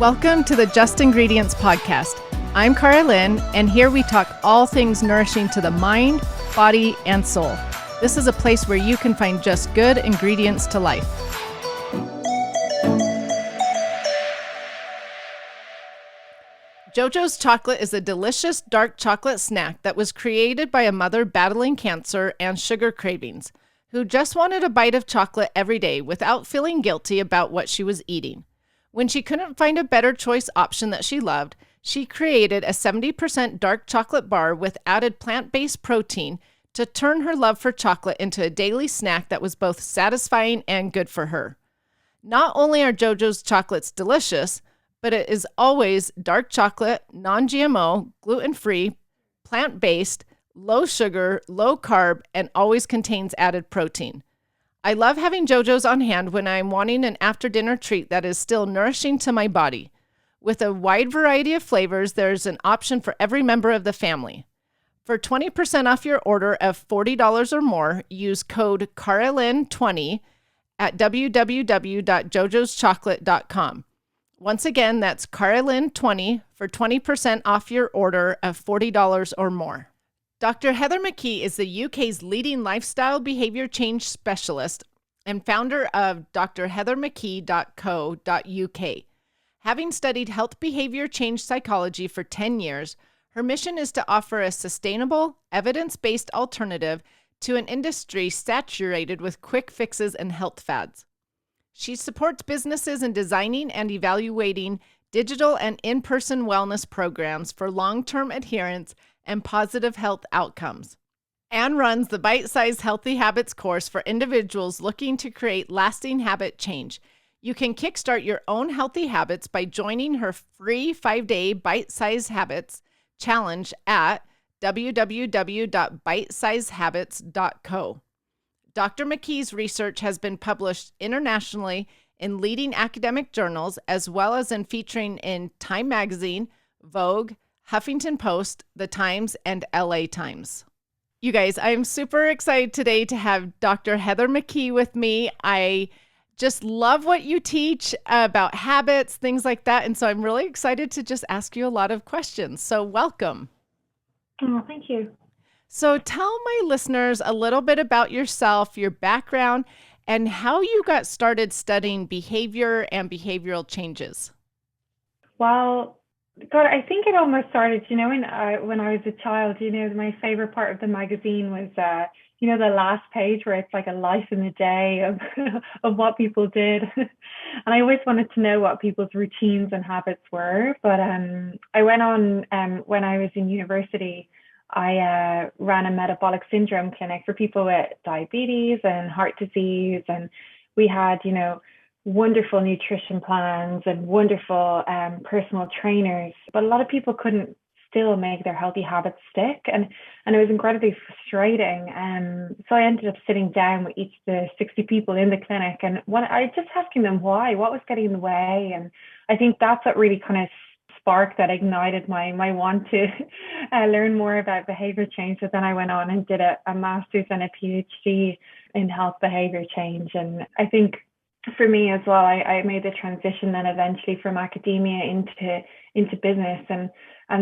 Welcome to the Just Ingredients podcast. I'm Karalynne, and here we talk all things nourishing to the mind, body, and soul. This is a place where you can find just good ingredients to life. JoJo's chocolate is a delicious dark chocolate snack that was created by a mother battling cancer and sugar cravings, who just wanted a bite of chocolate every day without feeling guilty about what she was eating. When she couldn't find a better choice option that she loved, she created a 70% dark chocolate bar with added plant-based protein to turn her love for chocolate into a daily snack that was both satisfying and good for her. Not only are JoJo's chocolates delicious, but it is always dark chocolate, non-GMO, gluten-free, plant-based, low sugar, low carb, and always contains added protein. I love having JoJo's on hand when I'm wanting an after-dinner treat that is still nourishing to my body. With a wide variety of flavors, there's an option for every member of the family. For 20% off your order of $40 or more, use code Karalynne20 at www.jojoschocolate.com. Once again, that's Karalynne20 for 20% off your order of $40 or more. Dr. Heather Mckee is the UK's leading lifestyle behavior change specialist and founder of drheathermckee.co.uk. Having studied health behavior change psychology for 10 years, her mission is to offer a sustainable, evidence-based alternative to an industry saturated with quick fixes and health fads. She supports businesses in designing and evaluating digital and in-person wellness programs for long-term adherence and positive health outcomes, and runs the Bite-Sized Healthy Habits course for individuals looking to create lasting habit change. You can kickstart your own healthy habits by joining her free 5-day Bite-Sized Habits challenge at www.bitesizedhabits.co. Dr. Mckee's research has been published internationally in leading academic journals, as well as in featuring in Time Magazine, Vogue, Huffington Post, The Times, and LA Times. You guys, I'm super excited today to have Dr. Heather Mckee with me. I just love what you teach about habits, things like that. And so I'm really excited to just ask you a lot of questions. So welcome. Oh, thank you. So tell my listeners a little bit about yourself, your background, and how you got started studying behavior and behavioral changes. Well, God, I think it almost started, when I was a child, my favorite part of the magazine was, the last page where it's like a life in the day of, of what people did. And I always wanted to know what people's routines and habits were. But I went on, when I was in university, I ran a metabolic syndrome clinic for people with diabetes and heart disease. And we had, wonderful nutrition plans and wonderful personal trainers. But a lot of people couldn't still make their healthy habits stick. And it was incredibly frustrating. So I ended up sitting down with each of the 60 people in the clinic. And I just asking them why, what was getting in the way. And I think that's what really kind of spark that ignited my want to learn more about behavior change. So then I went on and did a master's and a PhD in health behavior change. And I think for me as well, I made the transition then eventually from academia into business. And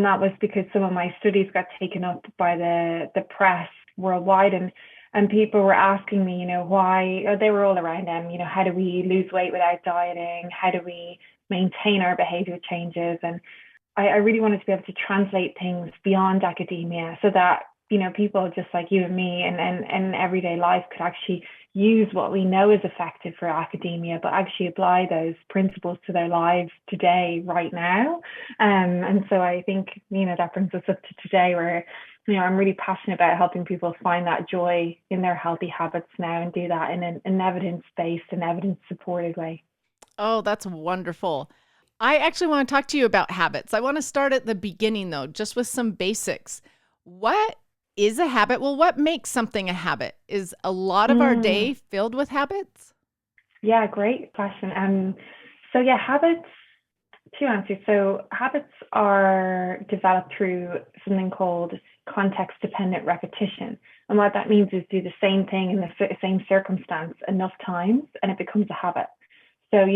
that was because some of my studies got taken up by the press worldwide. And people were asking me, why, they were all around them, how do we lose weight without dieting? How do we maintain our behavior changes? And I really wanted to be able to translate things beyond academia so that, people just like you and me and everyday life could actually use what we know is effective for academia, but actually apply those principles to their lives today, right now. And so I think, that brings us up to today where, I'm really passionate about helping people find that joy in their healthy habits now and do that in an evidence-based and evidence-supported way. Oh, that's wonderful. I actually want to talk to you about habits. I want to start at the beginning, though, just with some basics. What is a habit? Well, what makes something a habit? Is a lot of our day filled with habits? Yeah, great question. Habits, two answers. So habits are developed through something called context-dependent repetition. And what that means is do the same thing in the same circumstance enough times and it becomes a habit. So,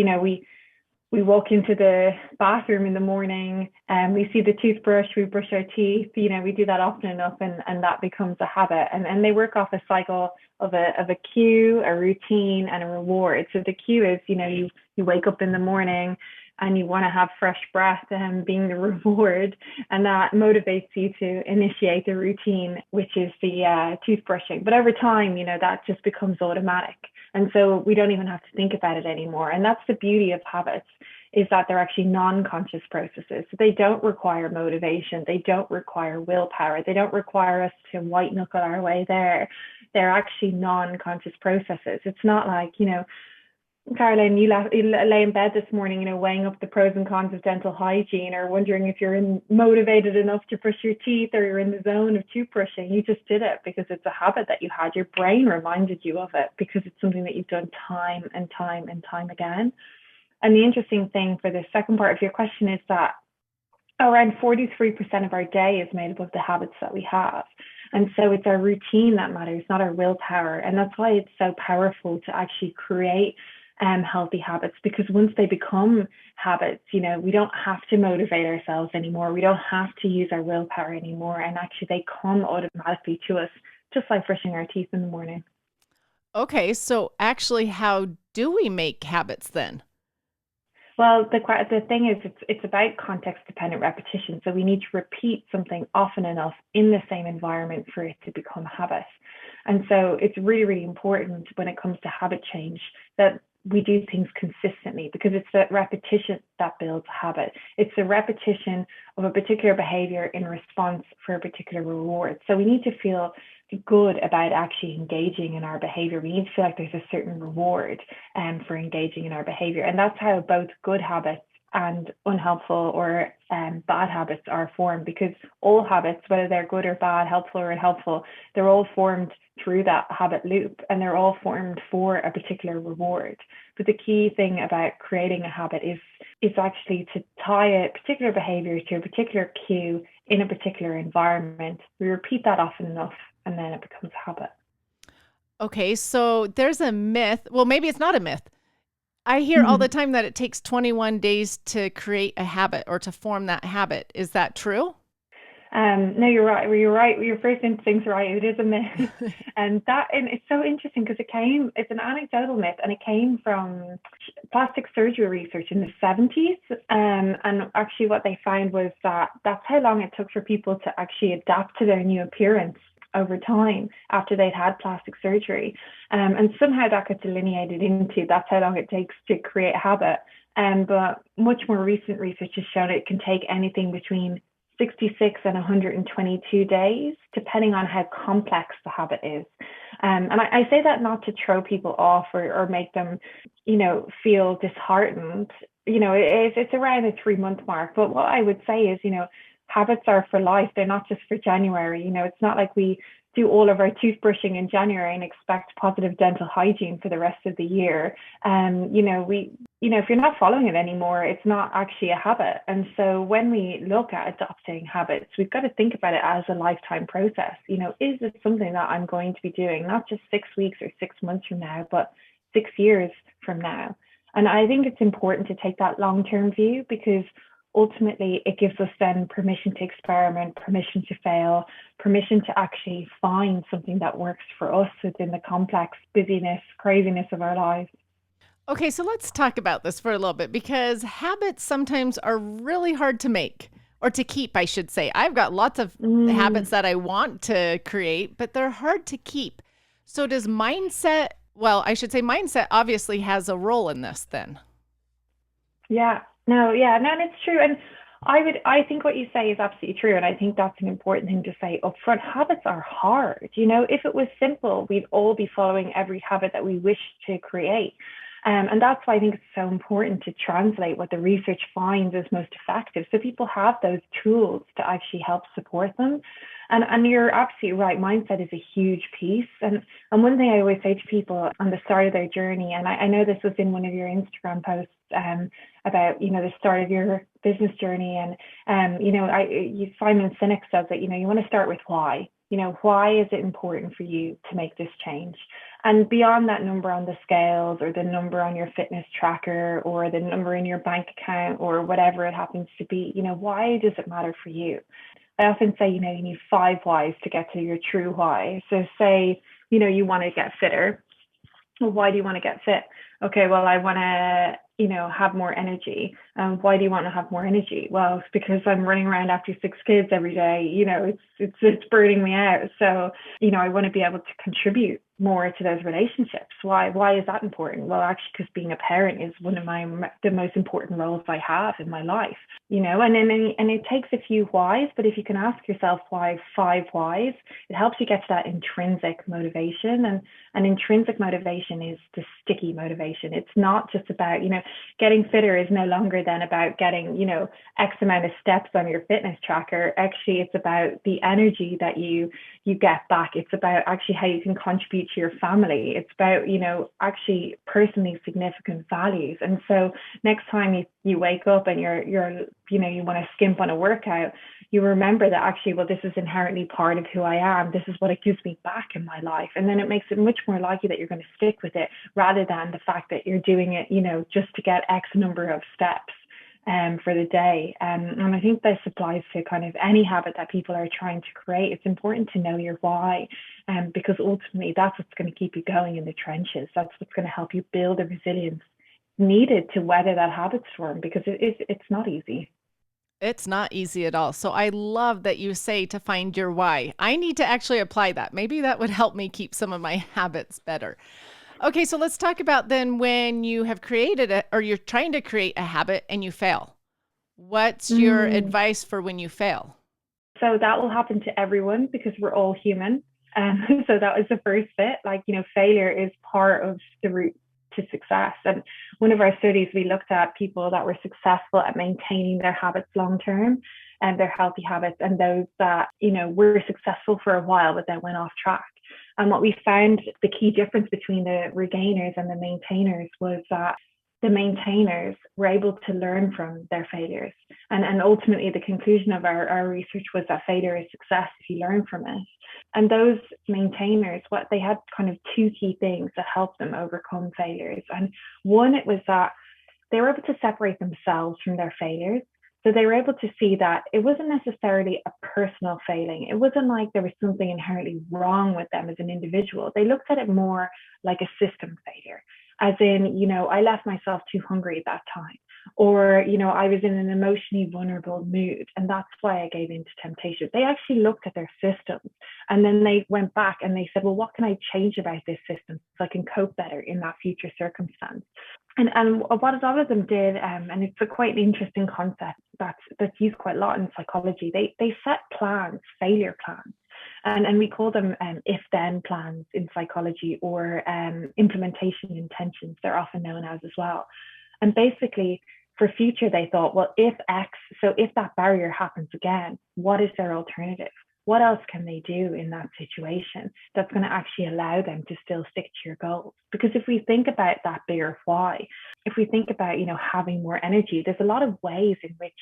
we walk into the bathroom in the morning and we see the toothbrush, we brush our teeth, we do that often enough, and that becomes a habit. And they work off a cycle of a cue, a routine, and a reward. So the cue is, you wake up in the morning and you want to have fresh breath, and being the reward, and that motivates you to initiate the routine, which is the toothbrushing. But over time, that just becomes automatic. And so we don't even have to think about it anymore. And that's the beauty of habits, is that they're actually non-conscious processes. So they don't require motivation. They don't require willpower. They don't require us to white knuckle our way there. They're actually non-conscious processes. It's not like, Karalynne, you lay in bed this morning, weighing up the pros and cons of dental hygiene, or wondering if you're motivated enough to brush your teeth, or you're in the zone of toothbrushing. You just did it because it's a habit that you had. Your brain reminded you of it because it's something that you've done time and time and time again. And the interesting thing for the second part of your question is that around 43% of our day is made up of the habits that we have. And so it's our routine that matters, not our willpower. And that's why it's so powerful to actually create healthy habits, because once they become habits, we don't have to motivate ourselves anymore. We don't have to use our willpower anymore. And actually, they come automatically to us, just like brushing our teeth in the morning. Okay, so actually, how do we make habits then? Well, the thing is, it's about context dependent repetition. So we need to repeat something often enough in the same environment for it to become a habit. And so it's really, really important when it comes to habit change that we do things consistently, because it's that repetition that builds a habit. It's the repetition of a particular behavior in response for a particular reward. So we need to feel good about actually engaging in our behavior. We need to feel like there's a certain reward for engaging in our behavior. And that's how both good habits and unhelpful or bad habits are formed, because all habits, whether they're good or bad, helpful or unhelpful, they're all formed through that habit loop, and they're all formed for a particular reward. But the key thing about creating a habit is actually to tie a particular behavior to a particular cue in a particular environment. We repeat that often enough, and then it becomes a habit. Okay, so there's a myth. Well, maybe it's not a myth. I hear all the time that it takes 21 days to create a habit or to form that habit. Is that true? No, you're right. Well, you're right. Your first instinct's right. It is a myth, and it's so interesting because it's an anecdotal myth, and it came from plastic surgery research in the 70s. And actually, what they found was that that's how long it took for people to actually adapt to their new appearance over time after they'd had plastic surgery. And somehow that got delineated into that's how long it takes to create a habit. But much more recent research has shown it can take anything between 66 and 122 days, depending on how complex the habit is. And I say that not to throw people off or make them, feel disheartened. It's around the 3 month mark. But what I would say is, habits are for life. They're not just for January. It's not like we do all of our toothbrushing in January and expect positive dental hygiene for the rest of the year. If you're not following it anymore, it's not actually a habit. And so when we look at adopting habits, we've got to think about it as a lifetime process. Is it something that I'm going to be doing, not just 6 weeks or 6 months from now, but 6 years from now? And I think it's important to take that long-term view, because ultimately it gives us then permission to experiment, permission to fail, permission to actually find something that works for us within the complex busyness, craziness of our lives. Okay, so let's talk about this for a little bit, because habits sometimes are really hard to make or to keep, I should say. I've got lots of habits that I want to create, but they're hard to keep. So does mindset, well, I should say mindset obviously has a role in this then. No, and it's true. And I think what you say is absolutely true. And I think that's an important thing to say up front. Habits are hard. If it was simple, we'd all be following every habit that we wish to create. And that's why I think it's so important to translate what the research finds is most effective, so people have those tools to actually help support them. And you're absolutely right. Mindset is a huge piece. And one thing I always say to people on the start of their journey, and I know this was in one of your Instagram posts about, the start of your business journey. And, Simon Sinek says that, you want to start with why. Why is it important for you to make this change? And beyond that number on the scales or the number on your fitness tracker or the number in your bank account or whatever it happens to be, why does it matter for you? I often say, you need 5 whys to get to your true why. So say, you want to get fitter. Well, why do you want to get fit? Okay, well, I want to, have more energy. Why do you want to have more energy? Well, it's because I'm running around after 6 kids every day. It's burning me out. So, I want to be able to contribute more to those relationships. Why is that important? Well, actually, because being a parent is one of the most important roles I have in my life. And it takes a few whys, but if you can ask yourself why 5 whys, it helps you get to that intrinsic motivation. And intrinsic motivation is the sticky motivation. It's not just about, getting fitter is no longer then about getting, X amount of steps on your fitness tracker. Actually, it's about the energy that you get back. It's about actually how you can contribute to your family. It's about, actually personally significant values. And so next time you wake up and you want to skimp on a workout, you remember that actually, well, this is inherently part of who I am. This is what it gives me back in my life. And then it makes it much more likely that you're going to stick with it rather than the fact that you're doing it, just to get X number of steps for the day. And I think this applies to kind of any habit that people are trying to create. It's important to know your why, because ultimately that's what's going to keep you going in the trenches. That's what's going to help you build the resilience needed to weather that habit storm, because it's not easy. It's not easy at all. So I love that you say to find your why. I need to actually apply that. Maybe that would help me keep some of my habits better. Okay, so let's talk about then when you have created it or you're trying to create a habit and you fail. What's your Mm. advice for when you fail? So that will happen to everyone because we're all human. So that was the first bit. Like, failure is part of the route to success. And one of our studies, we looked at people that were successful at maintaining their habits long term and their healthy habits, and those that, were successful for a while but then went off track. And what we found, the key difference between the regainers and the maintainers was that the maintainers were able to learn from their failures. And ultimately, the conclusion of our research was that failure is success if you learn from it. And those maintainers, what they had kind of 2 key things that helped them overcome failures. And one, it was that they were able to separate themselves from their failures. So they were able to see that it wasn't necessarily a personal failing. It wasn't like there was something inherently wrong with them as an individual. They looked at it more like a system failure, as in, I left myself too hungry at that time. Or, I was in an emotionally vulnerable mood and that's why I gave in to temptation. They actually looked at their systems and then they went back and they said, well, what can I change about this system so I can cope better in that future circumstance? And what a lot of them did, and it's a quite an interesting concept that's used quite a lot in psychology. They set plans, failure plans, and we call them if-then plans in psychology, or implementation intentions. They're often known as well. And basically, for future, they thought, well, if X, so if that barrier happens again, what is their alternative? What else can they do in that situation that's going to actually allow them to still stick to your goals? Because if we think about that bigger why, if we think about, having more energy, there's a lot of ways in which,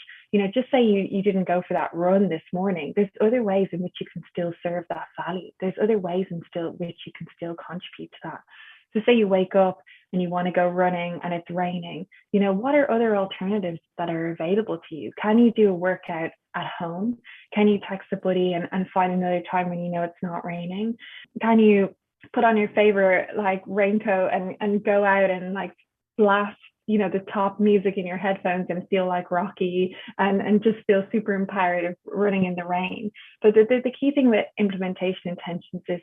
just say you didn't go for that run this morning, there's other ways in which you can still serve that value. There's other ways in which you can still contribute to that. So say you wake up and you want to go running and it's raining, what are other alternatives that are available to you? Can you do a workout at home? Can you text a buddy and find another time when it's not raining? Can you put on your favorite raincoat and go out and blast the top music in your headphones and feel like Rocky and just feel super empowered of running in the rain? But the key thing with implementation intentions is,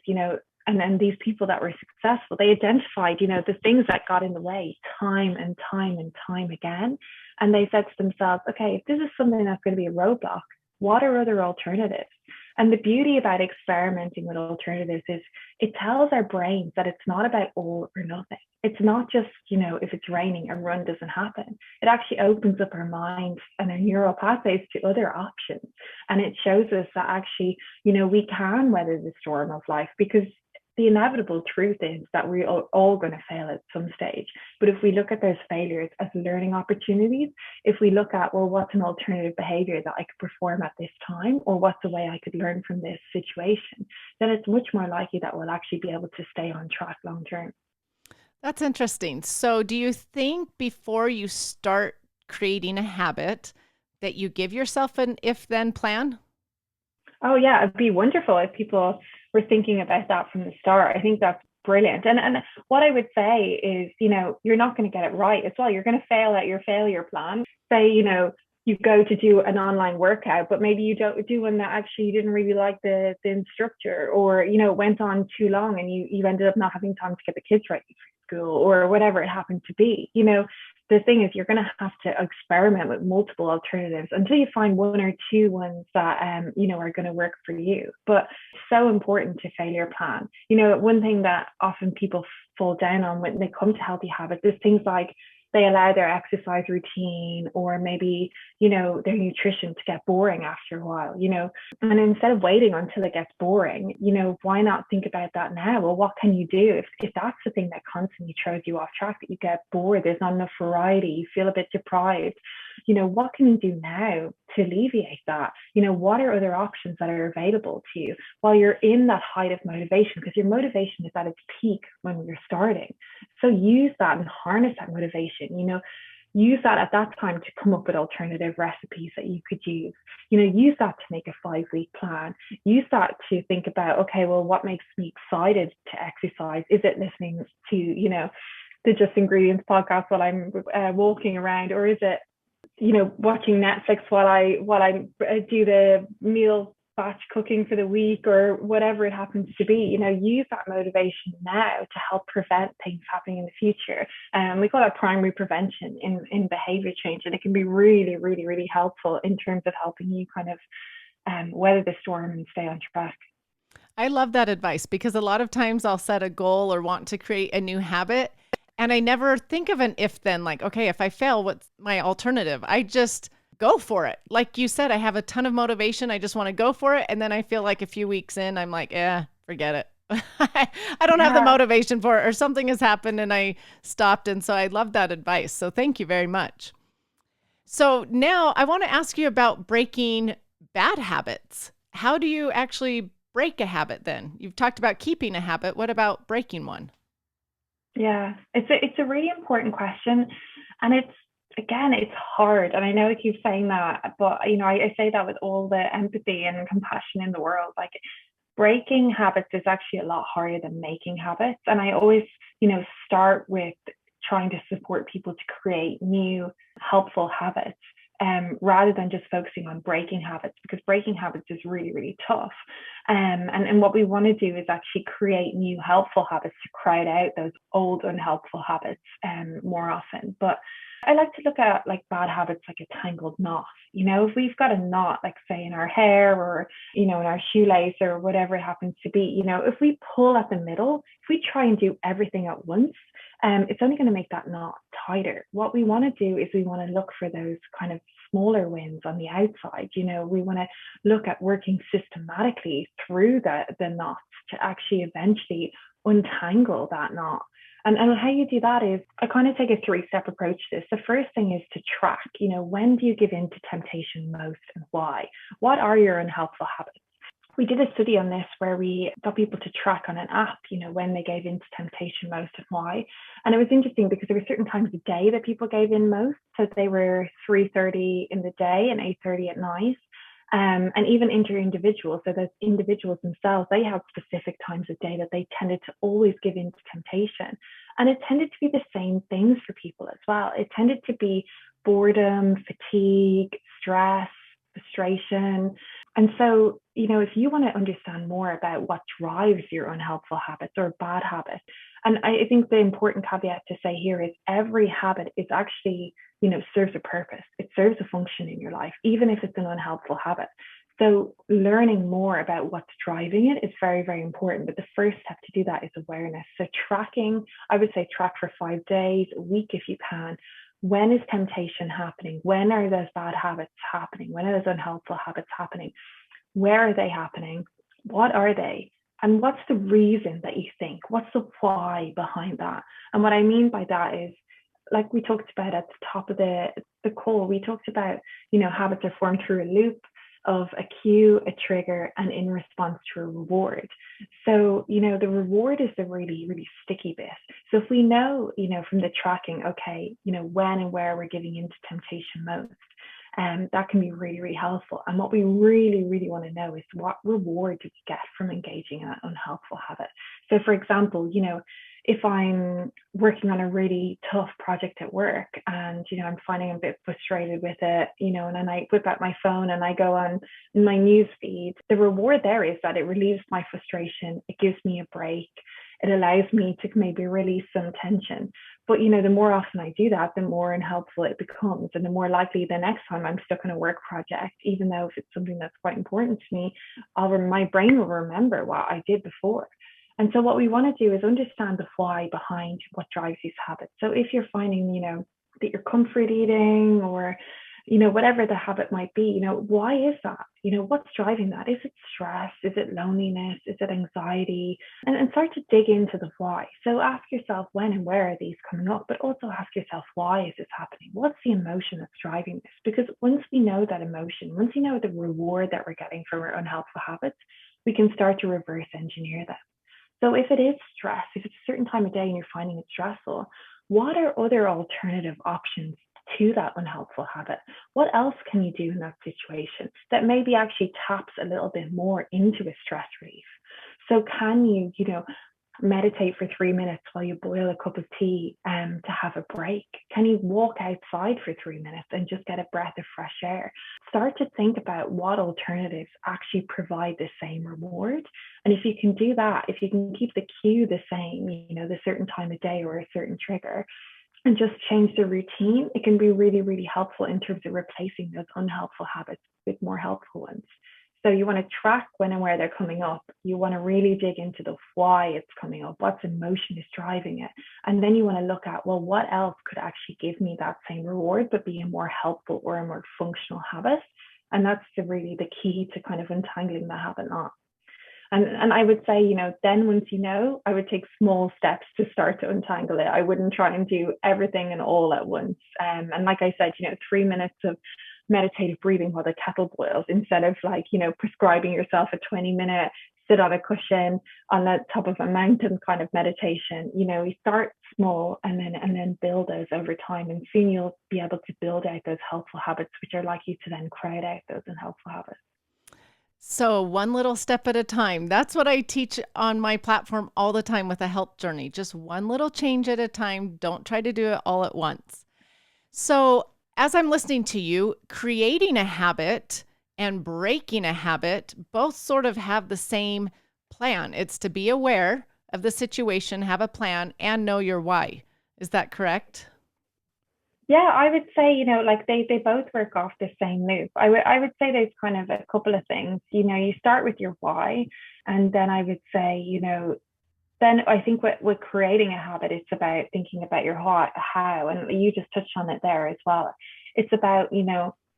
and these people that were successful, they identified, the things that got in the way time and time and time again. And they said to themselves, okay, if this is something that's going to be a roadblock, what are other alternatives? And the beauty about experimenting with alternatives is it tells our brains that it's not about all or nothing. It's not just, if it's raining, a run doesn't happen. It actually opens up our minds and our neural pathways to other options. And it shows us that actually, we can weather the storm of life, because the inevitable truth is that we're all going to fail at some stage. But if we look at those failures as learning opportunities, if we look at, well, what's an alternative behavior that I could perform at this time, or what's a way I could learn from this situation, then it's much more likely that we'll actually be able to stay on track long term. That's interesting. So, do you think before you start creating a habit that you give yourself an if then plan? Oh yeah, it'd be wonderful if people were thinking about that from the start. I think that's brilliant. And what I would say is, you're not going to get it right as well. You're going to fail at your failure plan. Say, you go to do an online workout, but maybe you don't do one that actually you didn't really like the instructor, or it went on too long and you ended up not having time to get the kids ready for school, or whatever it happened to be. The thing is, you're going to have to experiment with multiple alternatives until you find one or two ones that are going to work for you. But it's so important to failure plan. One thing that often people fall down on when they come to healthy habits is things like they allow their exercise routine, or maybe their nutrition to get boring after a while. And instead of waiting until it gets boring, why not think about that now? Well, what can you do if that's the thing that constantly throws you off track, that you get bored, there's not enough variety, you feel a bit deprived? What can you do now to alleviate that? What are other options that are available to you while you're in that height of motivation? Because your motivation is at its peak when you're starting. So use that and harness that motivation. Use that at that time to come up with alternative recipes that you could use. Use that to make a 5-week plan. Use that to think about, okay, well, what makes me excited to exercise? Is it listening to, the Just Ingredients podcast while I'm walking around, or is it, watching Netflix while I do the meal batch cooking for the week, or whatever it happens to be? Use that motivation now to help prevent things happening in the future. We call that primary prevention in behavior change, and it can be really, really, really helpful in terms of helping you kind of weather the storm and stay on track. I love that advice because a lot of times I'll set a goal or want to create a new habit, and I never think of an if then, like, okay, if I fail, what's my alternative? I just go for it. Like you said, I have a ton of motivation. I just want to go for it. And then I feel like a few weeks in, I'm like, forget it. I don't have the Yeah. motivation for it, or something has happened and I stopped. And so I love that advice. So thank you very much. So now I want to ask you about breaking bad habits. How do you actually break a habit then? You've talked about keeping a habit. What about breaking one? Yeah, it's a really important question, and it's hard. And I know I keep saying that, but I say that with all the empathy and compassion in the world. Like, breaking habits is actually a lot harder than making habits. And I always, start with trying to support people to create new helpful habits, rather than just focusing on breaking habits, because breaking habits is really, really tough. And what we want to do is actually create new helpful habits to crowd out those old unhelpful habits more often. But I like to look at like bad habits like a tangled knot. If we've got a knot, like say in our hair, or in our shoelace, or whatever it happens to be, if we pull at the middle, if we try and do everything at once, it's only going to make that knot tighter. What we want to do is we want to look for those kind of smaller wins on the outside. We want to look at working systematically through the knots to actually eventually untangle that knot. And how you do that is, I kind of take a 3-step approach to this. The first thing is to track, when do you give in to temptation most and why? What are your unhelpful habits? We did a study on this where we got people to track on an app, when they gave in to temptation most and why. And it was interesting because there were certain times of day that people gave in most. So they were 3:30 in the day and 8:30 at night. And even inter-individuals, so those individuals themselves, they had specific times of day that they tended to always give in to temptation. And it tended to be the same things for people as well. It tended to be boredom, fatigue, stress, frustration. And so, if you want to understand more about what drives your unhelpful habits or bad habits, and I think the important caveat to say here is every habit is actually, serves a purpose. It serves a function in your life, even if it's an unhelpful habit. So learning more about what's driving it is very, very important. But the first step to do that is awareness. So tracking, I would say track for 5 days, a week if you can. When is temptation happening? When are those bad habits happening? When are those unhelpful habits happening? Where are they happening? What are they? And what's the reason that you think? What's the why behind that? And what I mean by that is, like we talked about at the top of the call, we talked about, habits are formed through a loop of a cue, a trigger, and in response to a reward. So, the reward is the really, really sticky bit. So if we know, from the tracking, okay, when and where we're giving into temptation most, that can be really, really helpful. And what we really, really want to know is what reward do we get from engaging in an unhelpful habit? So, for example, if I'm working on a really tough project at work and, I'm finding I'm a bit frustrated with it, and then I whip out my phone and I go on my news feed, the reward there is that it relieves my frustration. It gives me a break. It allows me to maybe release some tension. But, the more often I do that, the more unhelpful it becomes. And the more likely the next time I'm stuck on a work project, even though if it's something that's quite important to me, my brain will remember what I did before. And so what we want to do is understand the why behind what drives these habits. So if you're finding, that you're comfort eating or, whatever the habit might be, why is that? What's driving that? Is it stress? Is it loneliness? Is it anxiety? And start to dig into the why. So ask yourself when and where are these coming up, but also ask yourself, why is this happening? What's the emotion that's driving this? Because once we know that emotion, once we know the reward that we're getting from our unhelpful habits, we can start to reverse engineer them. So if it is stress, if it's a certain time of day and you're finding it stressful, what are other alternative options to that unhelpful habit? What else can you do in that situation that maybe actually taps a little bit more into a stress relief? So can you, meditate for 3 minutes while you boil a cup of tea to have a break? Can you walk outside for 3 minutes and just get a breath of fresh air? Start to think about what alternatives actually provide the same reward. And if you can do that, if you can keep the cue the same, the certain time of day or a certain trigger, and just change the routine, it can be really, really helpful in terms of replacing those unhelpful habits with more helpful ones. So you want to track when and where they're coming up. You want to really dig into the why it's coming up, what emotion is driving it. And then you want to look at, well, what else could actually give me that same reward, but be a more helpful or a more functional habit? And that's really the key to kind of untangling the habit knot. And I would say, then once I would take small steps to start to untangle it. I wouldn't try and do everything and all at once. And like I said, 3 minutes of meditative breathing while the kettle boils, instead of prescribing yourself a 20-minute sit on a cushion on the top of a mountain kind of meditation. You start small and then build those over time, and soon you'll be able to build out those helpful habits, which are likely to then crowd out those unhelpful habits. So one little step at a time. That's what I teach on my platform all the time with a health journey. Just one little change at a time. Don't try to do it all at once. So as I'm listening to you, creating a habit and breaking a habit both sort of have the same plan. It's to be aware of the situation, have a plan, and know your why. Is that correct? Yeah, I would say, like they both work off the same loop. I would say there's kind of a couple of things. You start with your why, and then I would say, then I think with creating a habit, it's about thinking about your how, and you just touched on it there as well. It's about,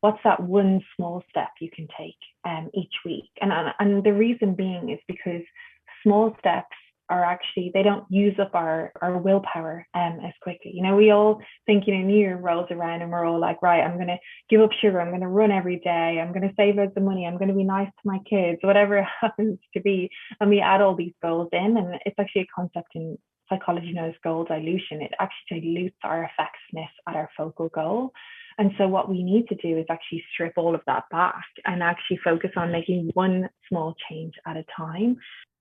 what's that one small step you can take each week, and the reason being is because small steps are actually, they don't use up our willpower as quickly. We all think, New Year rolls around and we're all like, right, I'm going to give up sugar. I'm going to run every day. I'm going to save loads of money. I'm going to be nice to my kids, whatever it happens to be. And we add all these goals in, and it's actually a concept in psychology known as goal dilution. It actually dilutes our effectiveness at our focal goal. And so what we need to do is actually strip all of that back and actually focus on making one small change at a time.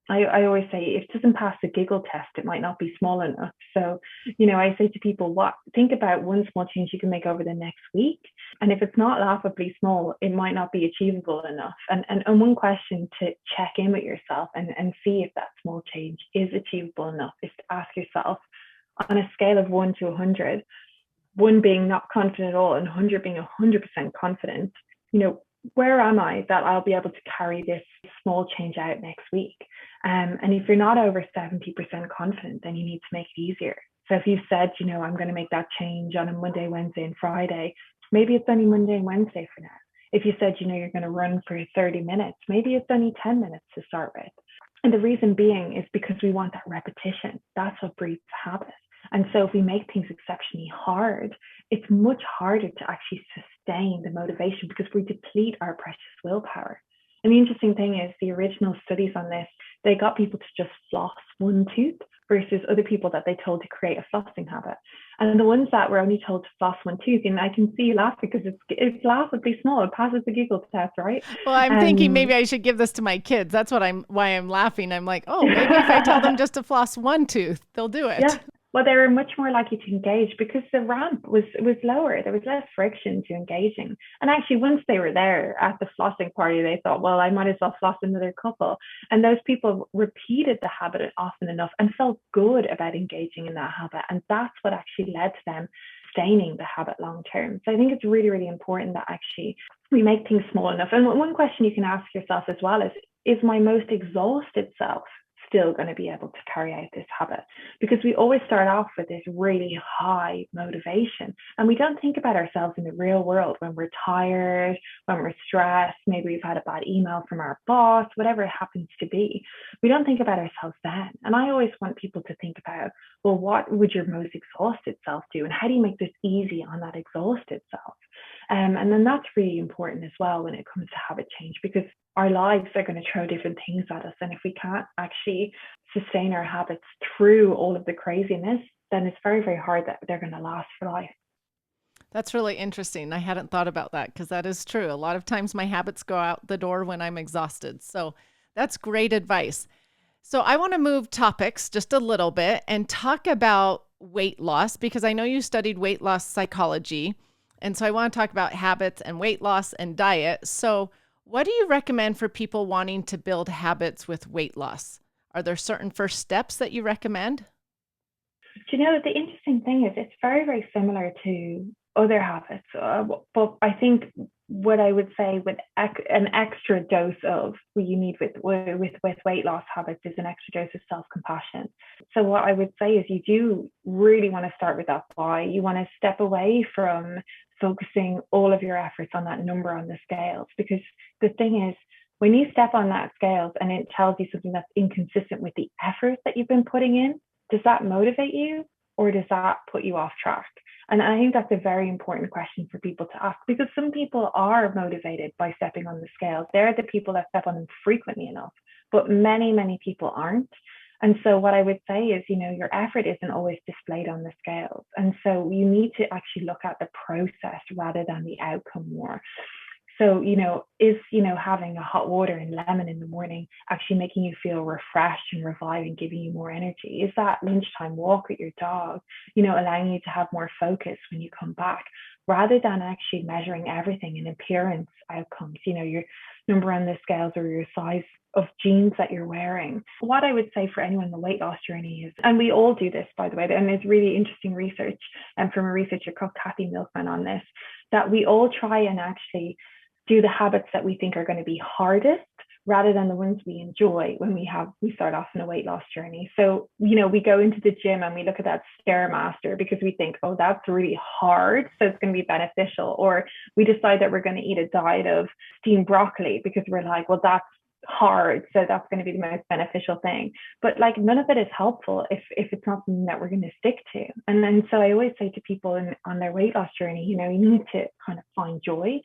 I always say, if it doesn't pass the giggle test, it might not be small enough. So, I say to people, think about one small change you can make over the next week. And if it's not laughably small, it might not be achievable enough. And one question to check in with yourself and see if that small change is achievable enough is to ask yourself, on a scale of 1 to 100, 1 being not confident at all and 100 being 100% confident, where am I that I'll be able to carry this small change out next week? And if you're not over 70% confident, then you need to make it easier. So if you've said, I'm going to make that change on a Monday, Wednesday, and Friday, maybe it's only Monday and Wednesday for now. If you said, you're going to run for 30 minutes, maybe it's only 10 minutes to start with. And the reason being is because we want that repetition. That's what breeds habit. And so if we make things exceptionally hard, it's much harder to actually sustain the motivation because we deplete our precious willpower. And the interesting thing is the original studies on this, they got people to just floss one tooth versus other people that they told to create a flossing habit. And the ones that were only told to floss one tooth, and I can see you laugh because it's laughably small. It passes the giggle test, right? Well, I'm thinking maybe I should give this to my kids. That's why I'm laughing. I'm like, oh, maybe if I tell them just to floss one tooth, they'll do Yeah. it. Well, they were much more likely to engage because the ramp was lower. There was less friction to engaging. And actually, once they were there at the flossing party, they thought, well, I might as well floss another couple. And those people repeated the habit often enough and felt good about engaging in that habit. And that's what actually led to them sustaining the habit long term. So I think it's really, really important that actually we make things small enough. And one question you can ask yourself as well is my most exhausted self still going to be able to carry out this habit? Because we always start off with this really high motivation and we don't think about ourselves in the real world when we're tired, when we're stressed, maybe we've had a bad email from our boss, whatever it happens to be. We don't think about ourselves then. And I always want people to think about, well, what would your most exhausted self do? And how do you make this easy on that exhausted self? And then that's really important as well when it comes to habit change, because our lives are going to throw different things at us. And if we can't actually sustain our habits through all of the craziness, then it's very, very hard that they're going to last for life. That's really interesting. I hadn't thought about that because that is true. A lot of times my habits go out the door when I'm exhausted. So that's great advice. So I want to move topics just a little bit and talk about weight loss because I know you studied weight loss psychology. And so I want to talk about habits and weight loss and diet. So what do you recommend for people wanting to build habits with weight loss? Are there certain first steps that you recommend? Do you know, the interesting thing is it's very, very similar to other habits. But I think what I would say with an extra dose of what you need with weight loss habits is an extra dose of self-compassion. So what I would say is you do really want to start with that why. You want to step away from focusing all of your efforts on that number on the scales, because the thing is, when you step on that scales and it tells you something that's inconsistent with the effort that you've been putting in, does that motivate you or does that put you off track? And I think that's a very important question for people to ask, because some people are motivated by stepping on the scales. They're the people that step on them frequently enough, but many, many people aren't. And so what I would say is, your effort isn't always displayed on the scales. And so you need to actually look at the process rather than the outcome more. So, is, having a hot water and lemon in the morning actually making you feel refreshed and reviving, giving you more energy? Is that lunchtime walk with your dog, allowing you to have more focus when you come back, rather than actually measuring everything in appearance outcomes, your number on the scales or your size of jeans that you're wearing? What I would say for anyone in the weight loss journey is, and we all do this, by the way, and there's really interesting research and from a researcher called Kathy Milkman on this, that we all try and actually do the habits that we think are going to be hardest rather than the ones we enjoy when we start off in a weight loss journey. So, we go into the gym and we look at that Stairmaster because we think, oh, that's really hard, so it's going to be beneficial. Or we decide that we're going to eat a diet of steamed broccoli because we're like, well, that's hard, so that's going to be the most beneficial thing. But none of it is helpful if it's not something that we're going to stick to. And then so I always say to people on their weight loss journey, you need to kind of find joy.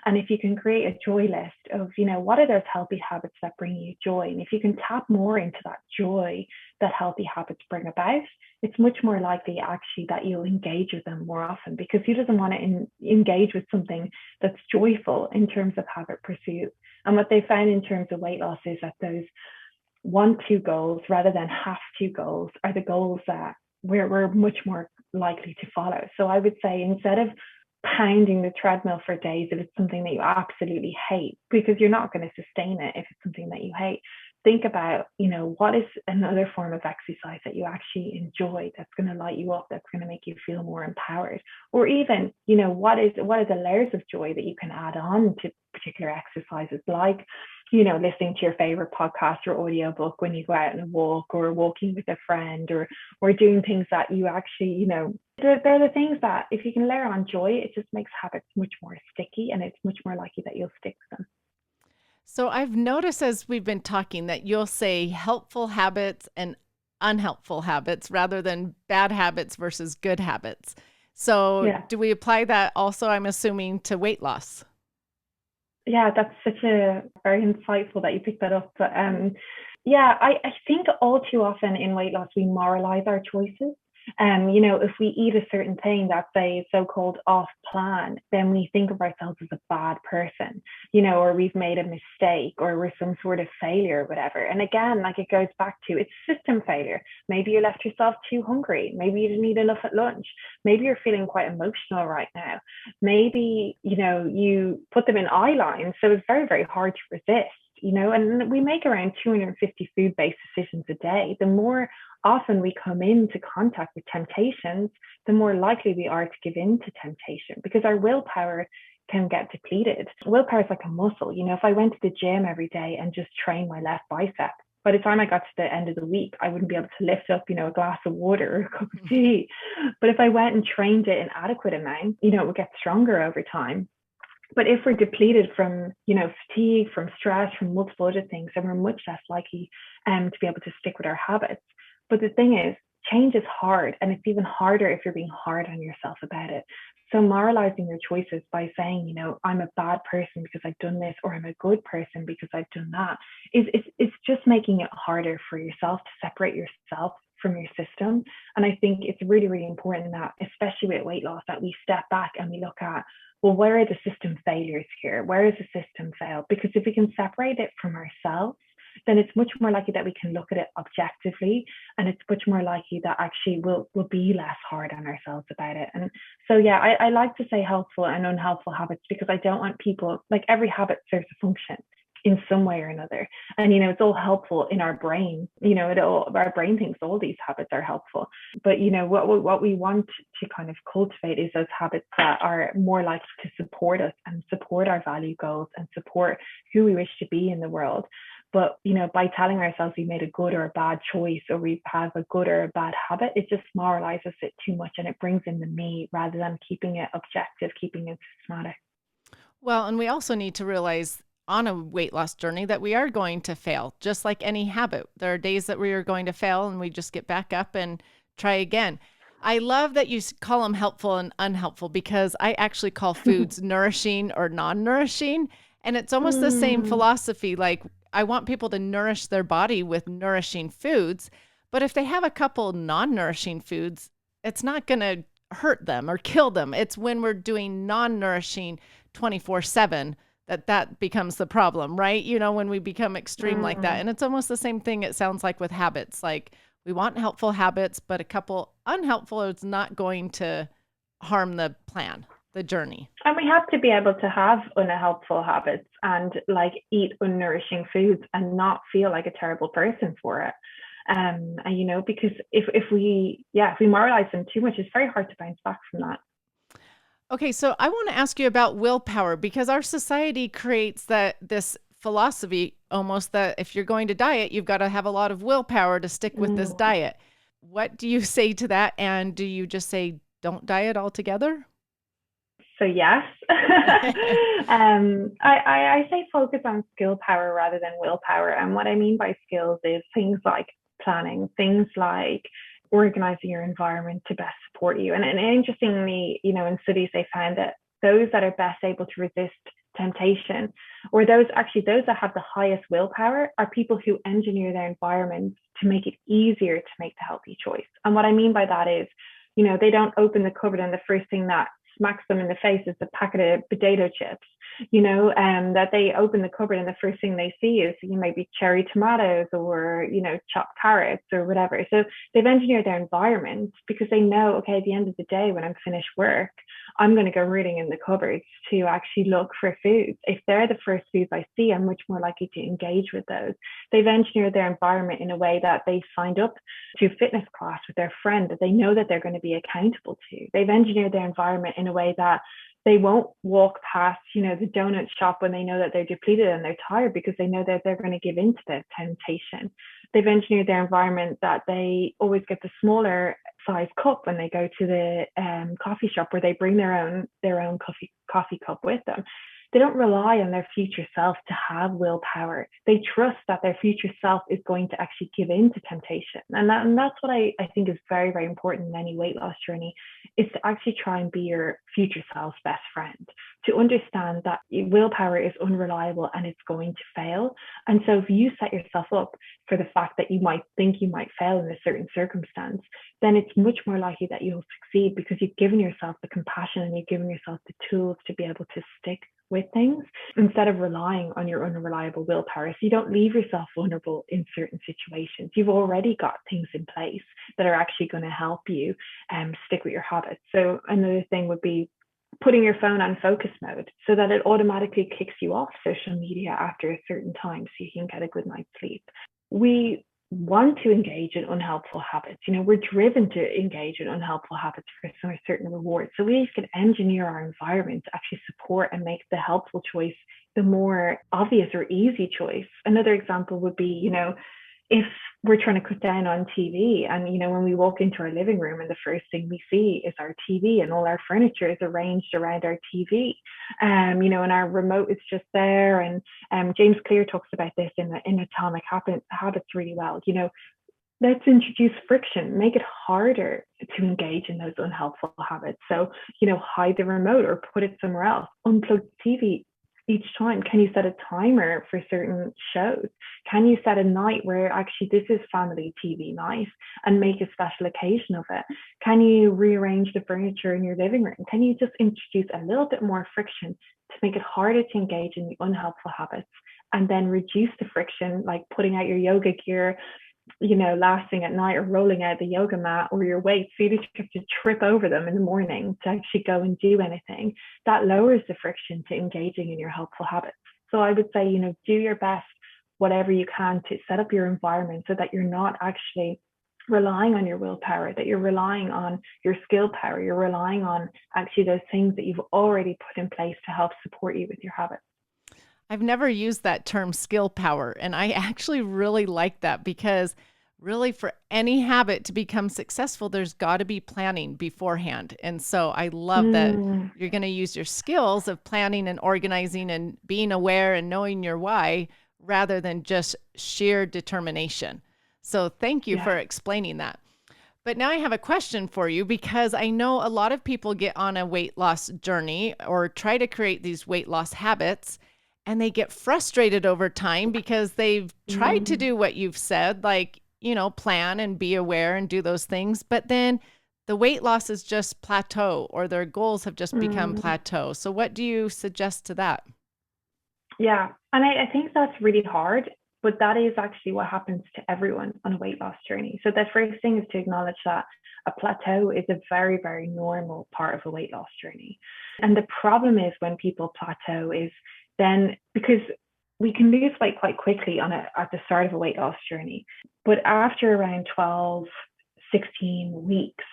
And if you can create a joy list of, what are those healthy habits that bring you joy? And if you can tap more into that joy that healthy habits bring about, it's much more likely actually that you'll engage with them more often, because who doesn't want to engage with something that's joyful in terms of habit pursuit? And what they found in terms of weight loss is that those want to goals rather than have to goals are the goals that we're much more likely to follow. So I would say, instead of pounding the treadmill for days if it's something that you absolutely hate, because you're not going to sustain it if it's something that you hate, think about, what is another form of exercise that you actually enjoy, that's going to light you up, that's going to make you feel more empowered? Or even, what are the layers of joy that you can add on to particular exercises, like, listening to your favorite podcast or audiobook when you go out on a walk, or walking with a friend, or doing things that you actually, they're the things that if you can layer on joy, it just makes habits much more sticky and it's much more likely that you'll stick to them. So I've noticed as we've been talking that you'll say helpful habits and unhelpful habits rather than bad habits versus good habits. So Yeah. do we apply that also, I'm assuming, to weight loss? Yeah, that's such a very insightful that you picked that up. But yeah, I think all too often in weight loss we moralize our choices. If we eat a certain thing that's a so-called off plan, then we think of ourselves as a bad person, or we've made a mistake or we're some sort of failure or whatever. And again, like it goes back to it's system failure. Maybe you left yourself too hungry. Maybe you didn't eat enough at lunch. Maybe you're feeling quite emotional right now. Maybe, you put them in eye lines. So it's very, very hard to resist, and we make around 250 food-based decisions a day. The more often we come into contact with temptations, the more likely we are to give in to temptation because our willpower can get depleted. Willpower is like a muscle. If I went to the gym every day and just trained my left bicep, by the time I got to the end of the week, I wouldn't be able to lift up, a glass of water or a cup of tea. But if I went and trained it in adequate amount, it would get stronger over time. But if we're depleted from, fatigue, from stress, from multiple other things, then we're much less likely to be able to stick with our habits. But the thing is, change is hard, and it's even harder if you're being hard on yourself about it. So moralizing your choices by saying, I'm a bad person because I've done this, or I'm a good person because I've done that, is just making it harder for yourself to separate yourself from your system. And I think it's really, really important that, especially with weight loss, that we step back and we look at, well, where are the system failures here? Where has the system failed? Because if we can separate it from ourselves, then it's much more likely that we can look at it objectively, and it's much more likely that actually we'll be less hard on ourselves about it. And so, yeah, I like to say helpful and unhelpful habits because I don't want people, like, every habit serves a function in some way or another. And, it's all helpful in our brain. Our brain thinks all these habits are helpful. But, what we want to kind of cultivate is those habits that are more likely to support us and support our value goals and support who we wish to be in the world. But, by telling ourselves we made a good or a bad choice, or we have a good or a bad habit, it just moralizes it too much and it brings in the me rather than keeping it objective, keeping it systematic. Well, and we also need to realize on a weight loss journey that we are going to fail, just like any habit. There are days that we are going to fail and we just get back up and try again. I love that you call them helpful and unhelpful because I actually call foods nourishing or non nourishing. And it's almost the same Mm, philosophy. Like, I want people to nourish their body with nourishing foods. But if they have a couple non nourishing foods, it's not going to hurt them or kill them. It's when we're doing non nourishing 24/7 that becomes the problem, right? When we become extreme like that. mm. And it's almost the same thing, it sounds like, with habits. Like, we want helpful habits, but a couple unhelpful is not going to harm the plan, the journey. And we have to be able to have unhelpful habits and like eat unnourishing foods and not feel like a terrible person for it. And because if we moralize them too much, it's very hard to bounce back from that. Okay, so I want to ask you about willpower because our society creates this philosophy almost that if you're going to diet, you've got to have a lot of willpower to stick with this Mm. diet. What do you say to that? And do you just say don't diet altogether? So yes, I say focus on skill power rather than willpower. And what I mean by skills is things like planning, things like organizing your environment to best support you. And interestingly, in studies they found that those that are best able to resist temptation, or those that have the highest willpower, are people who engineer their environment to make it easier to make the healthy choice. And what I mean by that is, they don't open the cupboard and the first thing that smacks them in the face is the packet of potato chips, that they open the cupboard and the first thing they see is maybe cherry tomatoes or, chopped carrots or whatever. So they've engineered their environment because they know, okay, at the end of the day, when I'm finished work, I'm going to go rooting in the cupboards to actually look for foods. If they're the first foods I see, I'm much more likely to engage with those. They've engineered their environment in a way that they signed up to fitness class with their friend that they know that they're going to be accountable to. They've engineered their environment in a way that they won't walk past, the donut shop when they know that they're depleted and they're tired because they know that they're going to give in to the temptation. They've engineered their environment that they always get the smaller size cup when they go to the coffee shop, where they bring their own coffee cup with them. they don't rely on their future self to have willpower. They trust that their future self is going to actually give in to temptation. And that's what I think is very, very important in any weight loss journey, is to actually try and be your future self's best friend, to understand that willpower is unreliable and it's going to fail. And so if you set yourself up for the fact that you might think you might fail in a certain circumstance, then it's much more likely that you'll succeed, because you've given yourself the compassion and you've given yourself the tools to be able to stick with things, instead of relying on your unreliable willpower. So you don't leave yourself vulnerable in certain situations. You've already got things in place that are actually going to help you stick with your habits. So another thing would be putting your phone on focus mode so that it automatically kicks you off social media after a certain time so you can get a good night's sleep. We want to engage in unhelpful habits. We're driven to engage in unhelpful habits for some certain reward. So we can engineer our environment to actually support and make the helpful choice the more obvious or easy choice. Another example would be, if we're trying to cut down on TV, and when we walk into our living room and the first thing we see is our TV and all our furniture is arranged around our TV, and our remote is just there. And James Clear talks about this in Atomic Habits really well. Let's introduce friction, make it harder to engage in those unhelpful habits. So, hide the remote or put it somewhere else, unplug the TV each time. Can you set a timer for certain shows? Can you set a night where actually this is family TV night and make a special occasion of it? Can you rearrange the furniture in your living room? Can you just introduce a little bit more friction to make it harder to engage in the unhelpful habits, and then reduce the friction, like putting out your yoga gear, last thing at night, or rolling out the yoga mat or your weights, so you don't have to trip over them in the morning to actually go and do anything. That lowers the friction to engaging in your helpful habits. So I would say, do your best, whatever you can, to set up your environment so that you're not actually relying on your willpower, that you're relying on your skill power, you're relying on actually those things that you've already put in place to help support you with your habits. I've never used that term skill power, and I actually really like that, because really for any habit to become successful, there's got to be planning beforehand. And so I love that you're going to use your skills of planning and organizing and being aware and knowing your why, rather than just sheer determination. So thank you for explaining that. But now I have a question for you, because I know a lot of people get on a weight loss journey or try to create these weight loss habits, and they get frustrated over time because they've tried to do what you've said, like, plan and be aware and do those things. But then the weight loss is just plateau, or their goals have just become plateau. So what do you suggest to that? Yeah. And I think that's really hard, but that is actually what happens to everyone on a weight loss journey. So the first thing is to acknowledge that a plateau is a very, very normal part of a weight loss journey. And the problem is when people plateau is then, because we can lose weight quite quickly at the start of a weight loss journey. But after around 12, 16 weeks,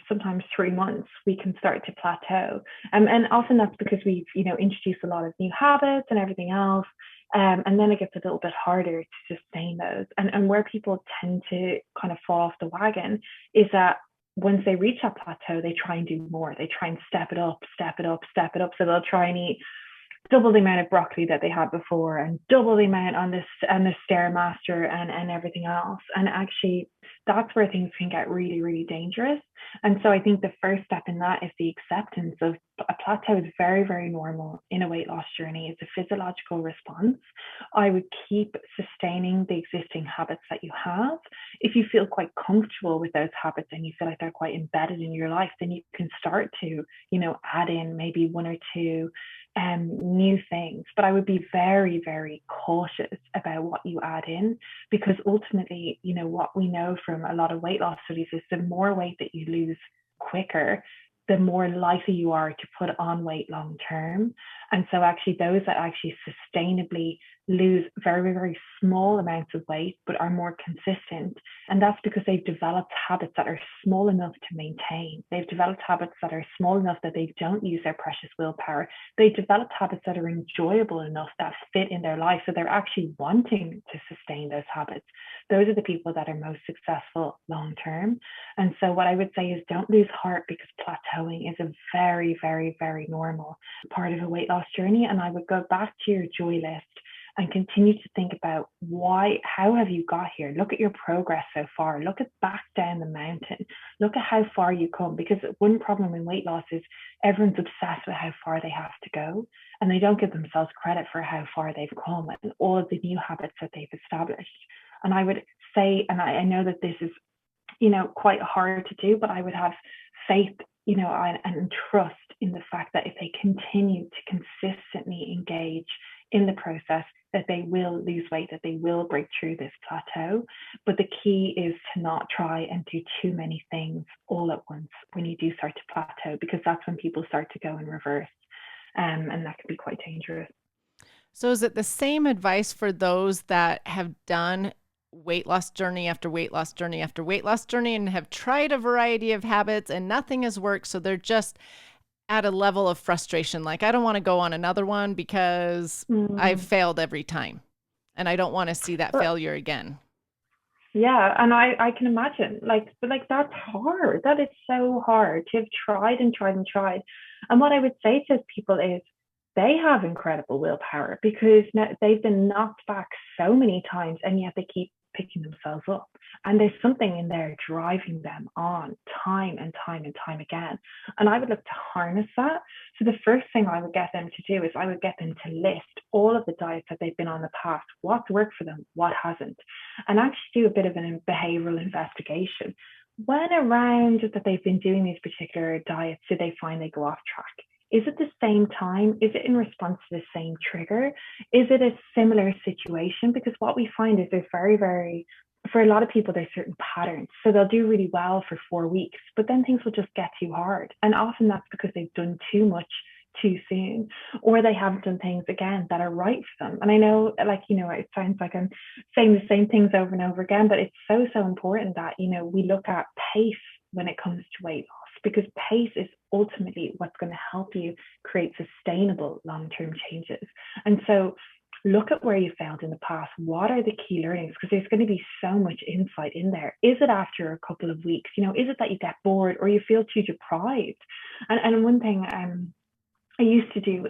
sometimes 3 months, we can start to plateau. And often that's because we've, introduced a lot of new habits and everything else. And then it gets a little bit harder to sustain those. And where people tend to kind of fall off the wagon is that once they reach that plateau, they try and do more. They try and step it up. So they'll try and eat double the amount of broccoli that they had before, and double the amount on this and the Stairmaster and everything else. And actually, that's where things can get really, really dangerous. And so I think the first step in that is the acceptance of a plateau is very, very normal in a weight loss journey. It's a physiological response. I would keep sustaining the existing habits that you have. If you feel quite comfortable with those habits and you feel like they're quite embedded in your life, then you can start to, add in maybe one or two new things. But I would be very, very cautious about what you add in, because ultimately, what we know from a lot of weight loss studies is the more weight that you lose quicker, the more likely you are to put on weight long term. And so actually those that actually sustainably lose very, very small amounts of weight, but are more consistent. And that's because they've developed habits that are small enough to maintain. They've developed habits that are small enough that they don't use their precious willpower. They've developed habits that are enjoyable enough that fit in their life. So they're actually wanting to sustain those habits. Those are the people that are most successful long term. And so what I would say is don't lose heart, because plateauing is a very, very, very normal part of a weight loss journey. And I would go back to your joy list and continue to think about how have you got here? Look at your progress so far. Look at back down the mountain. Look at how far you come, because one problem in weight loss is everyone's obsessed with how far they have to go, and they don't give themselves credit for how far they've come and all of the new habits that they've established. And I would say, and I know that this is, quite hard to do, but I would have faith, and trust in the fact that if they continue to consistently engage in the process, that they will lose weight, that they will break through this plateau. But the key is to not try and do too many things all at once when you do start to plateau, because that's when people start to go in reverse. And that can be quite dangerous. So is it the same advice for those that have done weight loss journey after weight loss journey after weight loss journey and have tried a variety of habits and nothing has worked? So they're just at a level of frustration. Like, I don't want to go on another one because I've failed every time and I don't want to see that failure again. Yeah, and I can imagine, but that's hard. That is so hard to have tried and tried and tried. And what I would say to people is they have incredible willpower, because they've been knocked back so many times, and yet they keep picking themselves up. And there's something in there driving them on time and time and time again. And I would look to harness that. So the first thing I would get them to do is I would get them to list all of the diets that they've been on in the past, what's worked for them, what hasn't, and actually do a bit of a behavioral investigation. When around that they've been doing these particular diets, do they find they go off track? Is it the same time? Is it in response to the same trigger? Is it a similar situation? Because what we find is there's for a lot of people, there's certain patterns. So they'll do really well for 4 weeks, but then things will just get too hard. And often that's because they've done too much too soon, or they haven't done things again that are right for them. And I know, it sounds like I'm saying the same things over and over again, but it's so, so important that, we look at pace when it comes to weight loss, because pace is ultimately what's going to help you create sustainable long-term changes. And so look at where you failed in the past. What are the key learnings? Because there's going to be so much insight in there. Is it after a couple of weeks? Is it that you get bored or you feel too deprived? And one thing I used to do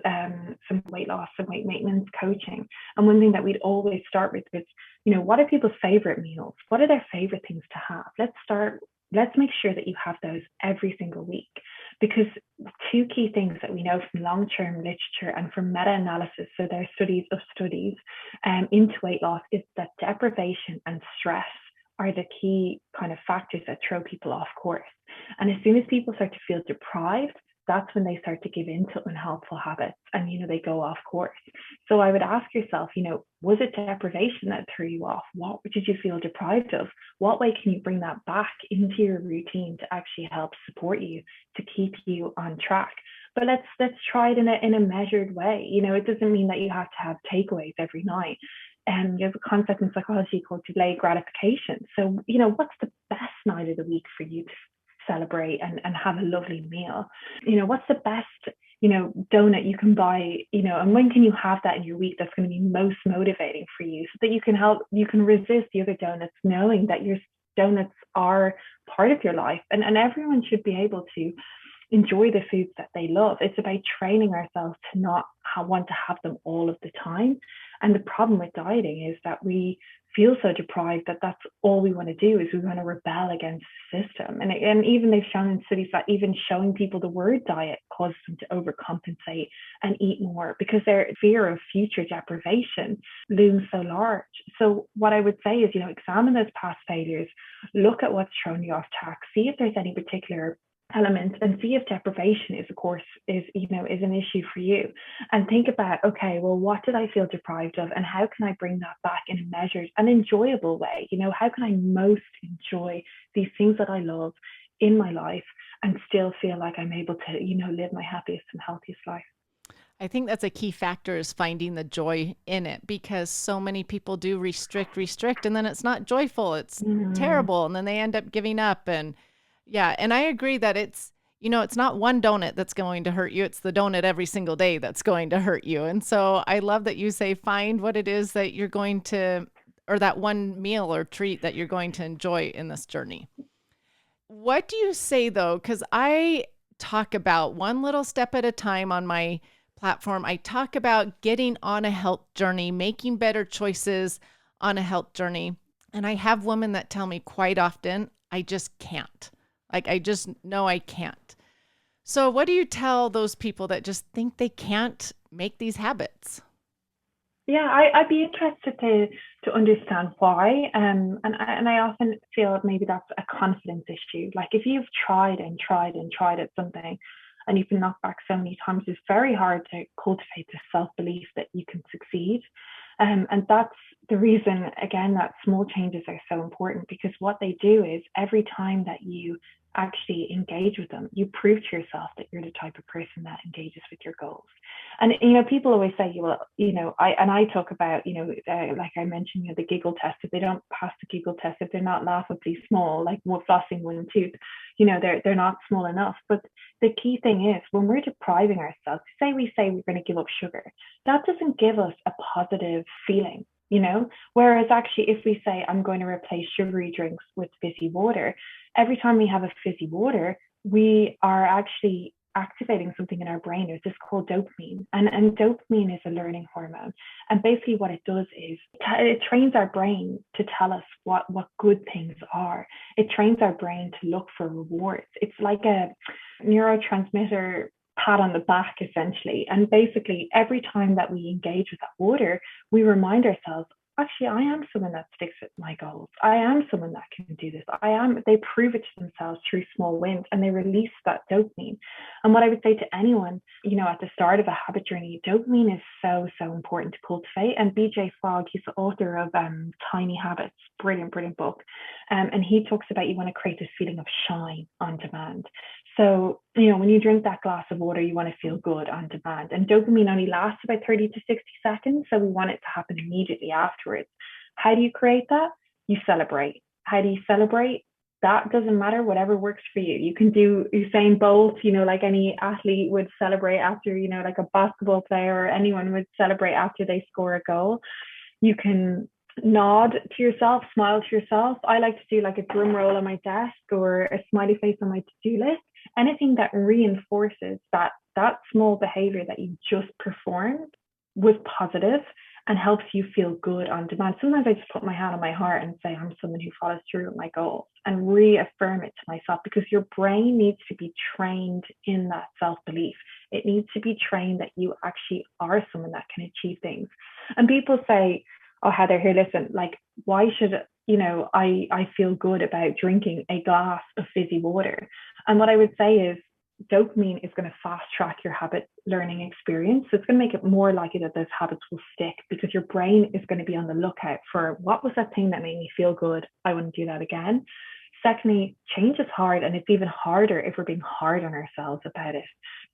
some weight loss and weight maintenance coaching. And one thing that we'd always start with is, what are people's favorite meals? What are their favorite things to have? Let's make sure that you have those every single week, because two key things that we know from long-term literature and from meta-analysis, so there are studies of studies into weight loss, is that deprivation and stress are the key kind of factors that throw people off course. And as soon as people start to feel deprived, that's when they start to give in to unhelpful habits and, they go off course. So I would ask yourself, was it deprivation that threw you off? What did you feel deprived of? What way can you bring that back into your routine to actually help support you, to keep you on track? But let's try it in a measured way. It doesn't mean that you have to have takeaways every night. And there's a concept in psychology called delayed gratification. So, what's the best night of the week for you to celebrate and have a lovely meal? What's the best donut you can buy, and when can you have that in your week that's going to be most motivating for you, so that you can resist the other donuts, knowing that your donuts are part of your life, and everyone should be able to enjoy the foods that they love. It's about training ourselves to not want to have them all of the time. And the problem with dieting is that we feel so deprived that that's all we want to do, is we want to rebel against the system. And even they've shown in studies that even showing people the word diet causes them to overcompensate and eat more, because their fear of future deprivation looms so large. So what I would say is, examine those past failures, look at what's thrown you off track, see if there's any particular element, and see if deprivation is an issue for you, and think about, okay, well, what did I feel deprived of, and how can I bring that back in a measured and enjoyable way? How can I most enjoy these things that I love in my life and still feel like I'm able to live my happiest and healthiest life? I think that's a key factor is finding the joy in it because so many people do restrict, and then it's not joyful. It's Mm. terrible. And then they end up giving up. And yeah, and I agree that it's not one donut that's going to hurt you. It's the donut every single day that's going to hurt you. And so I love that you say find what it is that you're going to, or that one meal or treat that you're going to enjoy in this journey. What do you say though? Because I talk about one little step at a time on my platform. I talk about getting on a health journey, making better choices on a health journey. And I have women that tell me quite often, I just can't. Like, I just know I can't. So, what do you tell those people that just think they can't make these habits? Yeah, I'd be interested to understand why. And I often feel maybe that's a confidence issue. Like if you've tried and tried and tried at something and you've been knocked back so many times, it's very hard to cultivate the self-belief that you can succeed. And that's the reason, again, that small changes are so important because what they do is every time that you actually engage with them, you prove to yourself that you're the type of person that engages with your goals. And people always say, well, I talk about, like I mentioned, the giggle test. If they don't pass the giggle test, if they're not laughably small, like flossing one tooth, they're not small enough. But the key thing is when we're depriving ourselves, we say we're going to give up sugar, that doesn't give us a positive feeling. Whereas actually, if we say I'm going to replace sugary drinks with fizzy water, every time we have a fizzy water, we are actually activating something in our brain. There's this called dopamine, and dopamine is a learning hormone. And basically, what it does is it trains our brain to tell us what good things are. It trains our brain to look for rewards. It's like a neurotransmitter pat on the back, essentially. And basically, every time that we engage with that water, we remind ourselves, actually, I am someone that sticks with my goals. I am someone that can do this. They prove it to themselves through small wins and they release that dopamine. And what I would say to anyone, at the start of a habit journey, dopamine is so, so important to cultivate. And BJ Fogg, he's the author of Tiny Habits, brilliant, brilliant book. And he talks about you want to create this feeling of shine on demand. So, when you drink that glass of water, you want to feel good on demand. And dopamine only lasts about 30 to 60 seconds. So we want it to happen immediately afterwards. How do you create that? You celebrate. How do you celebrate? That doesn't matter, whatever works for you. You can do Usain Bolt, like any athlete would celebrate after, like a basketball player or anyone would celebrate after they score a goal. You can nod to yourself, smile to yourself. I like to do like a drum roll on my desk or a smiley face on my to-do list. Anything that reinforces that small behavior that you just performed was positive and helps you feel good on demand. Sometimes I just put my hand on my heart and say, I'm someone who follows through with my goals and reaffirm it to myself because your brain needs to be trained in that self-belief. It needs to be trained that you actually are someone that can achieve things. And people say, oh, Heather, here, listen, like, why should, I feel good about drinking a glass of fizzy water? And what I would say is dopamine is going to fast track your habit learning experience. So it's going to make it more likely that those habits will stick because your brain is going to be on the lookout for what was that thing that made me feel good? I wouldn't do that again. Secondly, change is hard, and it's even harder if we're being hard on ourselves about it.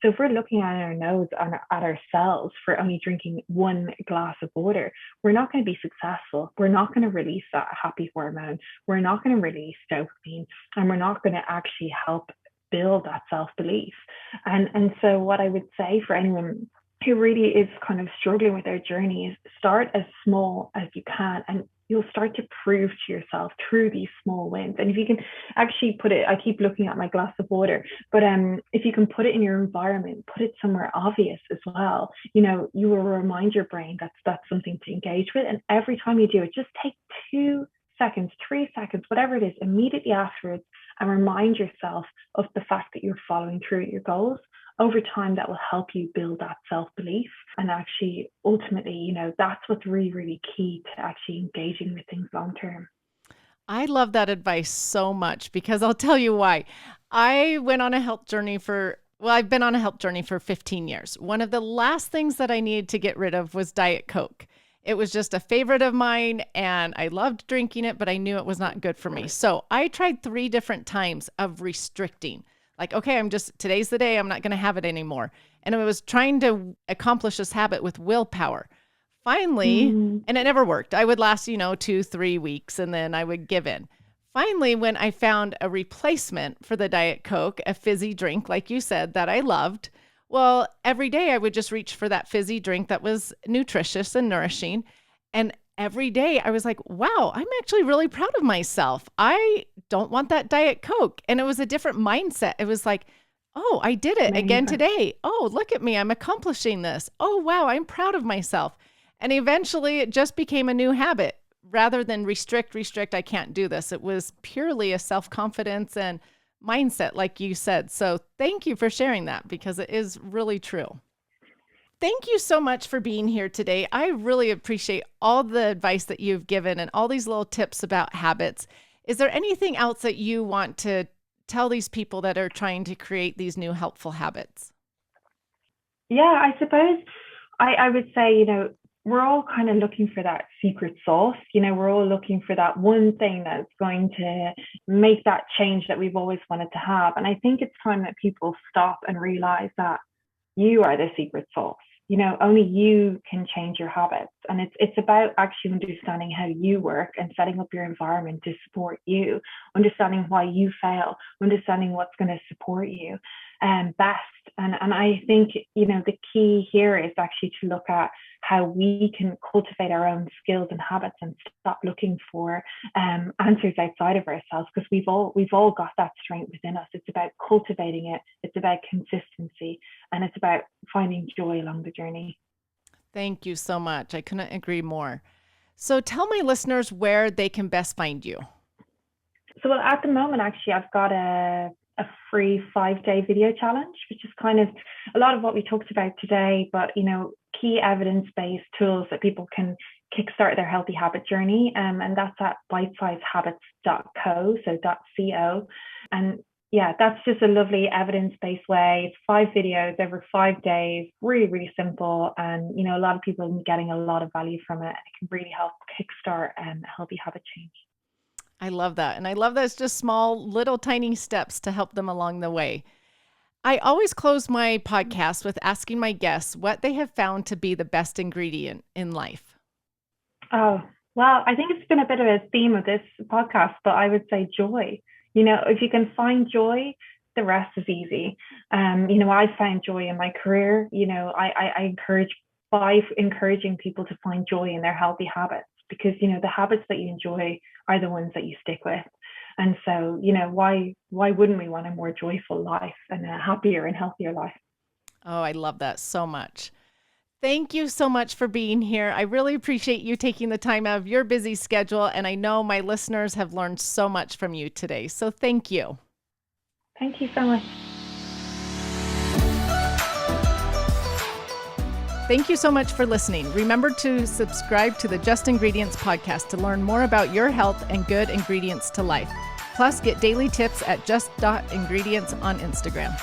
So if we're looking at our nose at ourselves for only drinking one glass of water, we're not going to be successful. We're not going to release that happy hormone. We're not going to release dopamine, and we're not going to actually help build that self-belief. And so what I would say for anyone who really is kind of struggling with their journey is start as small as you can, and you'll start to prove to yourself through these small wins. And if you can actually put it, I keep looking at my glass of water, but if you can put it in your environment, put it somewhere obvious as well, you will remind your brain that's something to engage with. And every time you do it, just take 2 seconds, 3 seconds, whatever it is, immediately afterwards, and remind yourself of the fact that you're following through with your goals. Over time, that will help you build that self-belief. And actually, ultimately, that's what's really, really key to actually engaging with things long term. I love that advice so much because I'll tell you why. I went on a health journey I've been on a health journey for 15 years. One of the last things that I needed to get rid of was Diet Coke. It was just a favorite of mine and I loved drinking it, but I knew it was not good for me. So I tried 3 different times of restricting. Like, okay, today's the day, I'm not going to have it anymore. And I was trying to accomplish this habit with willpower. Finally, and it never worked. I would last, 2-3 weeks, and then I would give in. Finally, when I found a replacement for the Diet Coke, a fizzy drink, like you said, that I loved, well, every day I would just reach for that fizzy drink that was nutritious and nourishing. And every day I was like, wow, I'm actually really proud of myself. I don't want that Diet Coke. And it was a different mindset. It was like, oh, I did it again today. Oh, look at me. I'm accomplishing this. Oh, wow, I'm proud of myself. And eventually it just became a new habit. Rather than restrict, I can't do this. It was purely a self-confidence and mindset, like you said. So thank you for sharing that, because it is really true. Thank you so much for being here today. I really appreciate all the advice that you've given and all these little tips about habits. Is there anything else that you want to tell these people that are trying to create these new helpful habits? Yeah, I suppose I would say, we're all kind of looking for that secret sauce. We're all looking for that one thing that's going to make that change that we've always wanted to have. And I think it's time that people stop and realize that you are the secret sauce. Only you can change your habits. And it's about actually understanding how you work and setting up your environment to support you, understanding why you fail, understanding what's going to support you best. And I think, the key here is actually to look at how we can cultivate our own skills and habits and stop looking for answers outside of ourselves, because we've all got that strength within us. It's about cultivating it. It's about consistency, and it's about finding joy along the journey. Thank you so much. I couldn't agree more. So tell my listeners where they can best find you. So, well, at the moment, actually, I've got a free 5-day video challenge, which is kind of a lot of what we talked about today, but, key evidence-based tools that people can kickstart their healthy habit journey. And that's at bitesizehabits.co, so .co. And yeah, that's just a lovely evidence-based way. It's 5 videos over 5 days, really, really simple. And, a lot of people are getting a lot of value from it. It can really help kickstart a healthy habit change. I love that. And I love that it's just small, little tiny steps to help them along the way. I always close my podcast with asking my guests what they have found to be the best ingredient in life. Oh, well, I think it's been a bit of a theme of this podcast, but I would say joy. If you can find joy, the rest is easy. I find joy in my career. I encourage by encouraging people to find joy in their healthy habits, because, the habits that you enjoy are the ones that you stick with. And so, why wouldn't we want a more joyful life and a happier and healthier life? Oh, I love that so much. Thank you so much for being here. I really appreciate you taking the time out of your busy schedule. And I know my listeners have learned so much from you today. So thank you. Thank you so much. Thank you so much for listening. Remember to subscribe to the Just Ingredients podcast to learn more about your health and good ingredients to life. Plus, get daily tips at just.ingredients on Instagram.